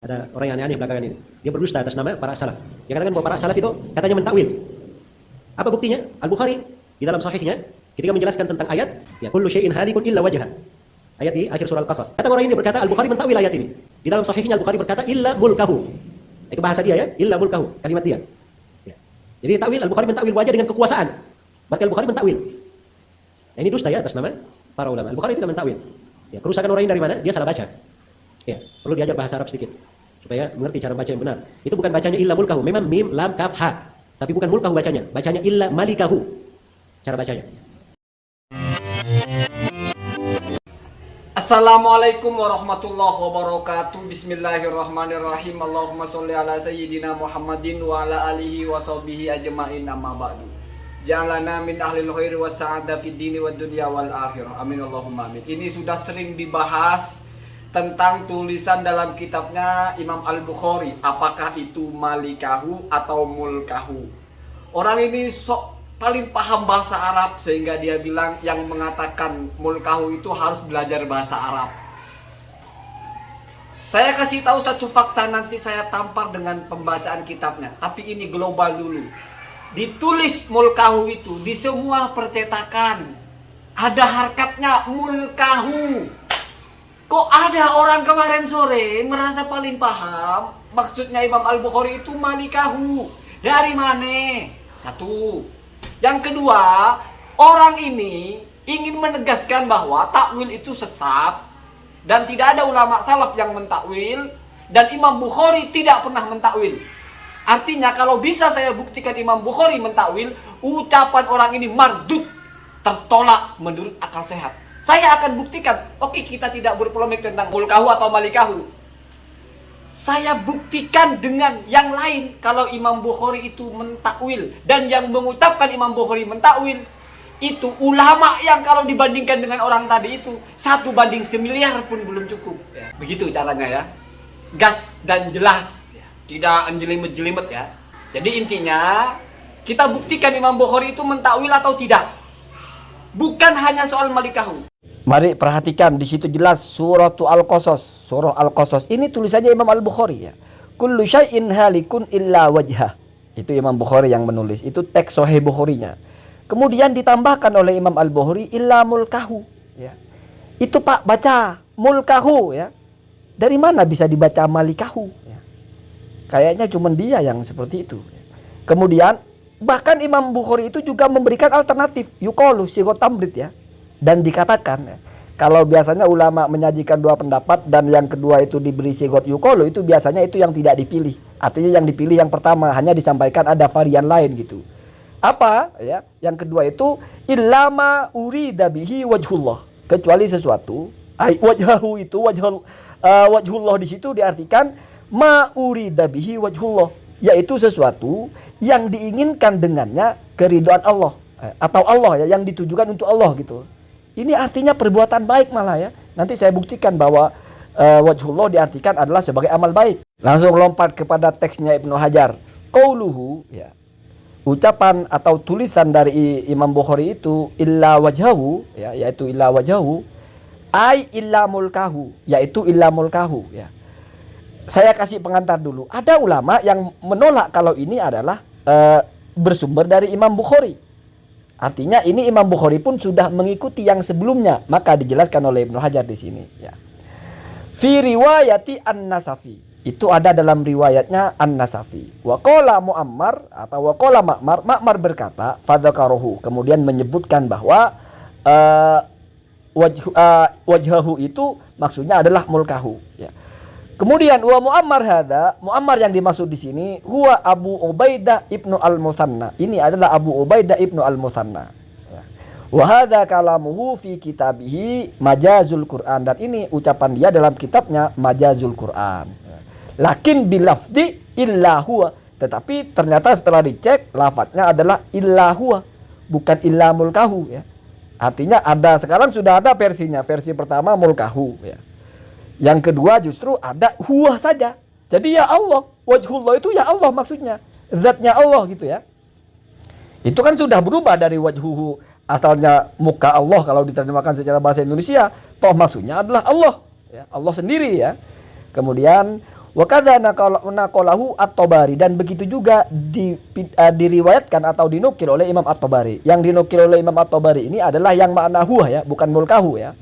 Ada orang yang aneh-aneh belakangan ini. Dia berdusta atas nama para salaf. Dia katakan bahwa para salaf itu katanya mentakwil. Apa buktinya? Al-Bukhari di dalam sahihnya ketika menjelaskan tentang ayat, ya kullu syai'in halikun illa wajha. Ayat di akhir surah Al-Qasas. Kata orang ini berkata Al-Bukhari mentakwil ayat ini. Di dalam sahihnya Al-Bukhari berkata illa mulkahu. Itu bahasa dia ya, illa mulkahu, kalimat dia. Ya. Jadi takwil Al-Bukhari mentakwil wajah dengan kekuasaan. Berarti Al-Bukhari mentakwil. Nah, ini dusta ya atas nama para ulama. Al-Bukhari tidak mentakwil. Ya, kerusakan orang ini dari mana? Dia salah baca. Ya, perlu diajar bahasa Arab sedikit supaya mengerti cara baca yang benar. Itu bukan bacanya illa mulkahu, memang mim lam kaf ha. Tapi bukan mulkahu bacanya, bacanya illa malikahu. Cara bacanya. Assalamualaikum warahmatullahi wabarakatuh. Bismillahirrahmanirrahim. Allahumma sholli ala sayyidina Muhammadin wa ala alihi wa sahbihi ajma'in, amma ba'du. Ja'alana min ahlil khairi wa sa'ada fid dini wad dunya wal akhirah. Amin Allahumma amin. Ini sudah sering dibahas tentang tulisan dalam kitabnya Imam Al-Bukhari, apakah itu malikahu atau mulkahu. Orang ini paling paham bahasa Arab sehingga dia bilang yang mengatakan mulkahu itu harus belajar bahasa Arab. Saya kasih tahu satu fakta, nanti saya tampar dengan pembacaan kitabnya, tapi ini global dulu. Ditulis mulkahu itu di semua percetakan ada harkatnya mulkahu. Kok ada orang kemarin sore merasa paling paham maksudnya Imam Al-Bukhari itu malikahu. Dari mana? Satu. Yang kedua, orang ini ingin menegaskan bahwa takwil itu sesat dan tidak ada ulama salaf yang mentakwil, dan Imam Bukhari tidak pernah mentakwil. Artinya kalau bisa saya buktikan Imam Bukhari mentakwil, ucapan orang ini mardud, tertolak menurut akal sehat. Saya akan buktikan. Oke, kita tidak berpolemik tentang mulkahu atau malikahu. Saya buktikan dengan yang lain kalau Imam Bukhari itu mentakwil, dan yang mengucapkan Imam Bukhari mentakwil itu ulama yang kalau dibandingkan dengan orang tadi itu 1:1.000.000.000 pun belum cukup. Ya, begitu caranya ya. Gas dan jelas, ya. Tidak anjelimet-jelimet ya. Jadi intinya kita buktikan Imam Bukhari itu mentakwil atau tidak. Bukan hanya soal malikahu. Mari perhatikan, di situ jelas surah Al-Qasas, surah Al-Qasas. Ini tulisannya Imam Al-Bukhari ya. Kullu syai'in halikun illa wajhah. Itu Imam Bukhari yang menulis, itu teks Sahih Bukharinya. Kemudian ditambahkan oleh Imam Al-Bukhari illa mulkahu ya. Itu Pak baca mulkahu ya. Dari mana bisa dibaca malikahu ya? Kayaknya cuma dia yang seperti itu. Kemudian bahkan Imam Bukhari itu juga memberikan alternatif yuqalu sigot tamrid ya. Dan dikatakan ya, kalau biasanya ulama menyajikan dua pendapat dan yang kedua itu diberi sigot yuqalu, itu biasanya itu yang tidak dipilih. Artinya yang dipilih yang pertama, hanya disampaikan ada varian lain gitu. Apa ya? Yang kedua itu illama urida bihi wajhullah, kecuali sesuatu wajhahu itu wajhullah di situ diartikan ma urida bihi wajhullah, yaitu sesuatu yang diinginkan dengannya keridhaan Allah atau Allah ya, yang ditujukan untuk Allah gitu. Ini artinya perbuatan baik malah ya. Nanti saya buktikan bahwa wajhullah diartikan adalah sebagai amal baik. Langsung lompat kepada teksnya Ibnu Hajar. Qauluhu ya. Ucapan atau tulisan dari Imam Bukhari itu illa wajhahu ya, yaitu illa wajhahu ai illa mulkahu, yaitu illa mulkahu ya. Saya kasih pengantar dulu. Ada ulama yang menolak kalau ini adalah bersumber dari Imam Bukhari. Artinya ini Imam Bukhari pun sudah mengikuti yang sebelumnya, maka dijelaskan oleh Ibnu Hajar di sini ya. Fi riwayati An-Nasafi, itu ada dalam riwayatnya An-Nasafi. Wa qala Muammar atau wa qala Ma'mar berkata fadzakaruhu, kemudian menyebutkan bahwa wajhahu itu maksudnya adalah mulkahu ya. Kemudian wa Muammar hadza, Muammar yang dimaksud di sini huwa Abu Ubaidah ibnu Al-Mutsanna. Ini adalah Abu Ubaidah ibnu Al-Mutsanna. Ya. Wa hadza kalamuhu fi kitabihi Majazul Quran, dan ini ucapan dia dalam kitabnya Majazul Quran. Ya. Lakin bilafdi illa huwa, tetapi ternyata setelah dicek lafadznya adalah illa huwa, bukan illa mulkahu ya. Artinya ada, sekarang sudah ada versinya. Versi pertama mulkahu ya. Yang kedua justru ada huwa saja. Jadi ya Allah, wajhullah itu ya Allah maksudnya, zatnya Allah gitu ya. Itu kan sudah berubah dari wajhuhu, asalnya muka Allah kalau diterjemahkan secara bahasa Indonesia, toh maksudnya adalah Allah ya, Allah sendiri ya. Kemudian Wa kadza naqalahu At-Tabari, dan begitu juga diriwayatkan atau dinukil oleh Imam At-Tabari. Yang dinukil oleh Imam At-Tabari ini adalah yang makna huwa ya, bukan mulkahu ya.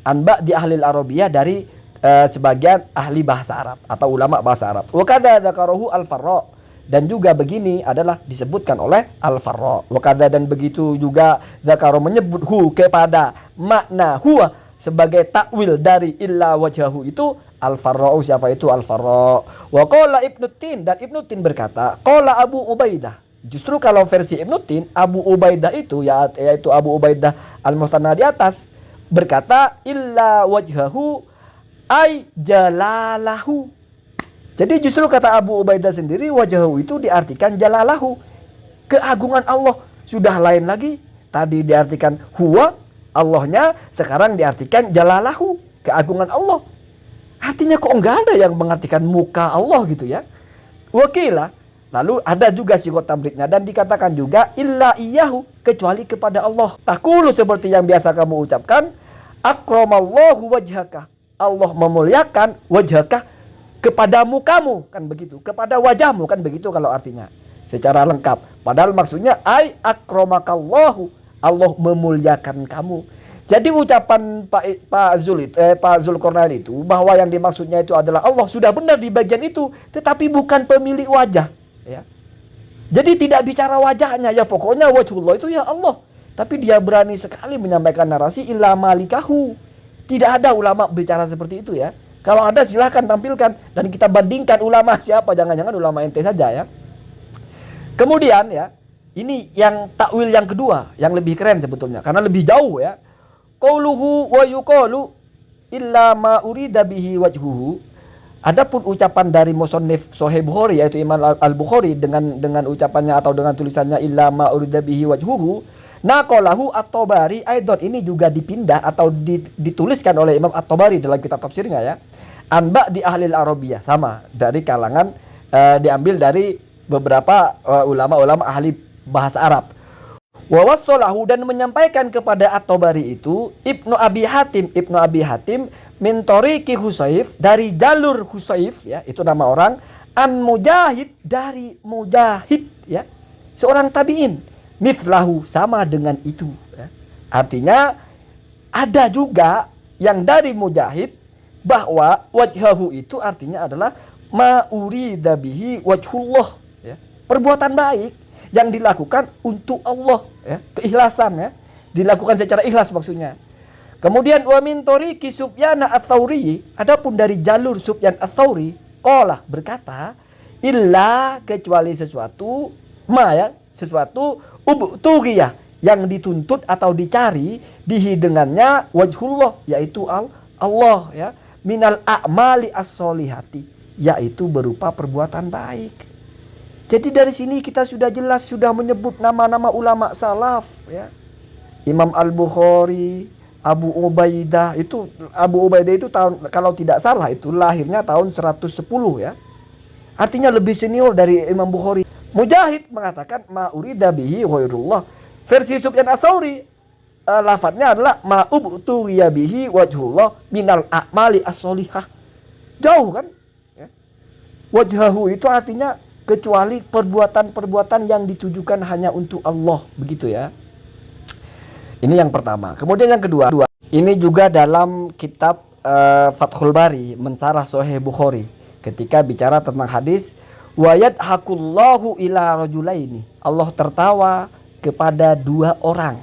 Anba di ahli Arabiyah, dari sebagian ahli bahasa Arab atau ulama bahasa Arab. Wa kadza dzakarahu Al-Farra, dan juga begini adalah disebutkan oleh Al-Farra. Wa kadza, dan begitu juga dzakara menyebut hu kepada makna huwa sebagai takwil dari illa wajhahu itu Al-Farra. Siapa itu Al-Farra? Wa qala Ibnu Tin, dan Ibnu Tin berkata, qala Abu Ubaidah. Justru kalau versi Ibnu Tin, Abu Ubaidah itu yaitu Abu Ubaidah Al-Muhtanna di atas berkata illa wajhahu ay jalalahu. Jadi justru kata Abu Ubaidah sendiri, wajhahu itu diartikan jalalahu, keagungan Allah. Sudah lain lagi, tadi diartikan huwa Allahnya, sekarang diartikan jalalahu, keagungan Allah. Artinya kok enggak ada yang mengartikan muka Allah gitu ya. Wakilah. Lalu ada juga sigot tamriknya, dan dikatakan juga illa iyahu, kecuali kepada Allah. Takulu, seperti yang biasa kamu ucapkan, akramallahu wajhaka, Allah memuliakan wajhaka, kepada mukamu, kan begitu, kepada wajahmu, kan begitu kalau artinya secara lengkap. Padahal maksudnya ai akramakallahu, Allah memuliakan kamu. Jadi ucapan Pak Zulkarnain itu bahwa yang dimaksudnya itu adalah Allah, sudah benar di bagian itu, tetapi bukan pemilik wajah ya. Jadi tidak bicara wajahnya ya, pokoknya wajhullah itu ya Allah. Tapi dia berani sekali menyampaikan narasi illa malikahu. Tidak ada ulama bicara seperti itu ya. Kalau ada silahkan tampilkan dan kita bandingkan ulama siapa, jangan-jangan ulama ente saja ya. Kemudian ya, ini yang takwil yang kedua yang lebih keren sebetulnya karena lebih jauh ya. Qauluhu wa yuqalu illa ma urida bihi wajhuhu. Adapun ucapan dari musannif Sahih Bukhari yaitu Imam Al-Bukhari dengan ucapannya atau dengan tulisannya illa ma urida bihi wajhuhu, naqalahu At-Tabari aidon, ini juga dipindah atau dituliskan oleh Imam At-Tabari dalam kitab tafsirnya ya. Anba di ahli Arabiyah, sama dari kalangan diambil dari beberapa ulama-ulama ahli bahasa Arab. Wa wassalahu, dan menyampaikan kepada At-Tabari itu Ibnu Abi Hatim min tariqi Husayf, dari jalur Husayf ya, itu nama orang, an Mujahid, dari Mujahid ya, seorang tabi'in, mithlahu, sama dengan itu ya. Artinya ada juga yang dari Mujahid bahwa wajhahu itu artinya adalah ma urida bihi wajhullah ya, perbuatan baik yang dilakukan untuk Allah ya, keikhlasan ya, dilakukan secara ikhlas maksudnya. Kemudian wa min tariqi Sufyan Ats-Tsauri, adapun dari jalur Sufyan Ats-Tsauri, qala, berkata, illa, kecuali sesuatu, ma ya, sesuatu ubtugiyah, yang dituntut atau dicari, bihi dengannya, wajhullah, yaitu Allah ya, minal a'mali as-solihati, yaitu berupa perbuatan baik. Jadi dari sini kita sudah jelas, sudah menyebut nama-nama ulama salaf ya. Imam Al-Bukhari, Abu Ubaidah itu tahun, kalau tidak salah itu lahirnya tahun 110 ya. Artinya lebih senior dari Imam Bukhari. Mujahid mengatakan ma urida bihi ghairullah. Versi Sufyan Ats-Tsauri lafadznya adalah ma ubtughiya bihi wajhullah minal a'mali as-solihah. Jauh kan? Ya. Wajhahu itu artinya kecuali perbuatan-perbuatan yang ditujukan hanya untuk Allah, begitu ya. Ini yang pertama. Kemudian yang kedua, ini juga dalam kitab Fathul Bari mensyarah Sahih Bukhari, ketika bicara tentang hadis wa yadhakullahu ila rajulaini, Allah tertawa kepada dua orang.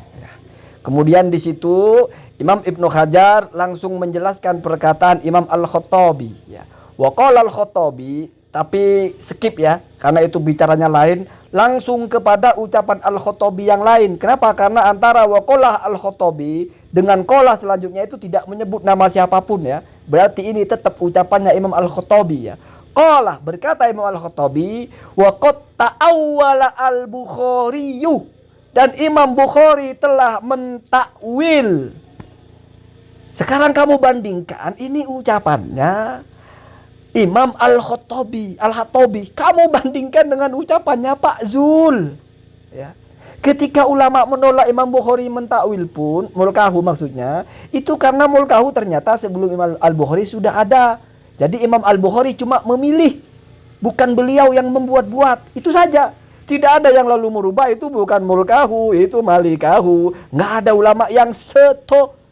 Kemudian di situ Imam Ibnu Hajar langsung menjelaskan perkataan Imam Al-Khattabi ya. Wa qala Al-Khattabi, tapi skip ya, karena itu bicaranya lain, langsung kepada ucapan Al-Khattabi yang lain. Kenapa? Karena antara wa qala Al-Khattabi dengan qala selanjutnya itu tidak menyebut nama siapapun ya. Berarti ini tetap ucapannya Imam Al-Khattabi ya. Qala, berkata Imam Al-Khattabi, wa qad ta'awwala Al-Bukhari, dan Imam Bukhari telah mentakwil. Sekarang kamu bandingkan ini ucapannya Imam Al-Khattabi, kamu bandingkan dengan ucapannya Pak Zul ya. Ketika ulama menolak Imam Bukhari mentakwil pun, mulkahu maksudnya, itu karena mulkahu ternyata sebelum Imam Al-Bukhari sudah ada. Jadi Imam Al-Bukhari cuma memilih, bukan beliau yang membuat-buat. Itu saja. Tidak ada yang lalu merubah, itu bukan mulkahu, itu malikahu. Nggak ada ulama yang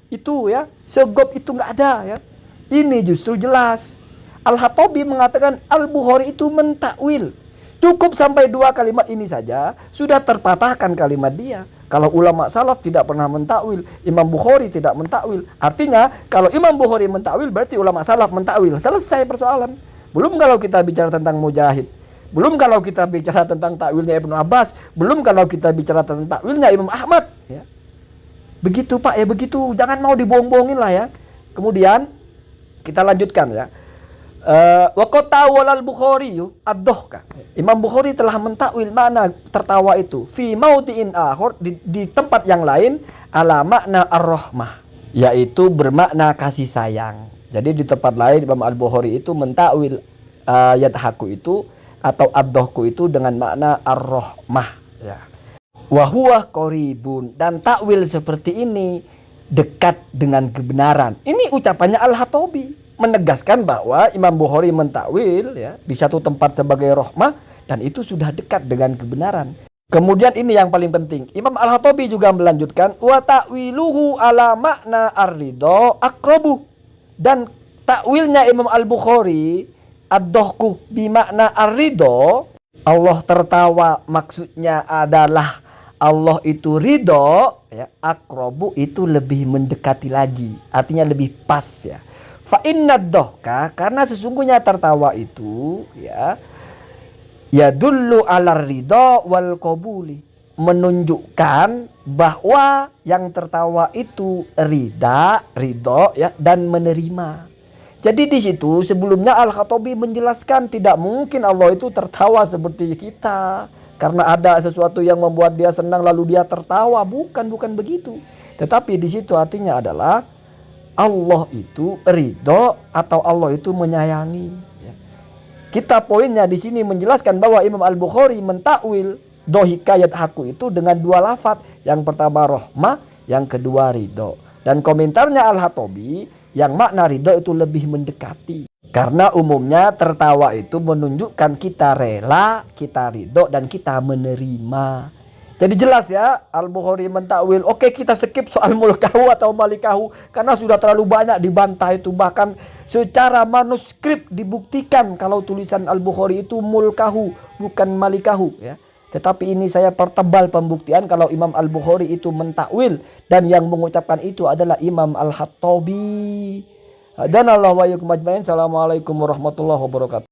itu ya, segop itu nggak ada ya. Ini justru jelas. Al-Khattabi mengatakan Al-Bukhari itu mentakwil. Cukup sampai 2 kalimat ini saja sudah terpatahkan kalimat dia. Kalau ulama salaf tidak pernah mentakwil, Imam Bukhari tidak mentakwil. Artinya kalau Imam Bukhari mentakwil berarti ulama salaf mentakwil. Selesai persoalan. Belum kalau kita bicara tentang Mujahid. Belum kalau kita bicara tentang takwilnya Ibnu Abbas. Belum kalau kita bicara tentang takwilnya Imam Ahmad. Ya. Begitu Pak ya, begitu. Jangan mau dibohong-bohongin lah ya. Kemudian kita lanjutkan ya. Wa qatawal Bukhari ad-dohka. Imam Bukhari telah mentakwil mana tertawa itu fi maudi'in akhar, di tempat yang lain, ala makna ar-rahmah, yaitu bermakna kasih sayang. Jadi di tempat lain Imam Al-Bukhari itu mentakwil yadhaku itu atau ad-dohku itu dengan makna ar-rahmah ya. Wa huwa qaribun, dan takwil seperti ini dekat dengan kebenaran. Ini ucapannya Al-Khattabi menegaskan bahwa Imam Bukhari mentakwil ya di satu tempat sebagai rahmah, dan itu sudah dekat dengan kebenaran. Kemudian ini yang paling penting, Imam Al-Khattabi juga melanjutkan wa ta'wiluhu ala makna ar-ridha aqrabu, dan takwilnya Imam Al-Bukhari ad-dohku bi makna ar-ridha, Allah tertawa maksudnya adalah Allah itu ridho ya, aqrabu itu lebih mendekati lagi, artinya lebih pas ya. Fa inna dohka, karena sesungguhnya tertawa itu ya dullu ala ridho wal qabuli, menunjukkan bahwa yang tertawa itu ridho ya, dan menerima. Jadi di situ sebelumnya Al-Khattabi menjelaskan tidak mungkin Allah itu tertawa seperti kita karena ada sesuatu yang membuat dia senang lalu dia tertawa. Bukan begitu. Tetapi di situ artinya adalah Allah itu ridho atau Allah itu menyayangi. Kita poinnya di sini menjelaskan bahwa Imam Al-Bukhari mentakwil dohikayat haku itu dengan 2 lafaz. Yang pertama rahmah, yang kedua ridho. Dan komentarnya Al-Khattabi, yang makna ridho itu lebih mendekati. Karena umumnya tertawa itu menunjukkan kita rela, kita ridho, dan kita menerima. Jadi jelas ya, Al-Bukhari mentakwil. Oke, kita skip soal mulkahu atau malikahu karena sudah terlalu banyak dibantah itu. Bahkan secara manuskrip dibuktikan kalau tulisan Al-Bukhari itu mulkahu bukan malikahu ya. Tetapi ini saya pertebal pembuktian kalau Imam Al-Bukhari itu mentakwil, dan yang mengucapkan itu adalah Imam Al-Khattabi. Dan Allah wa yakum ajmain. Assalamualaikum warahmatullahi wabarakatuh.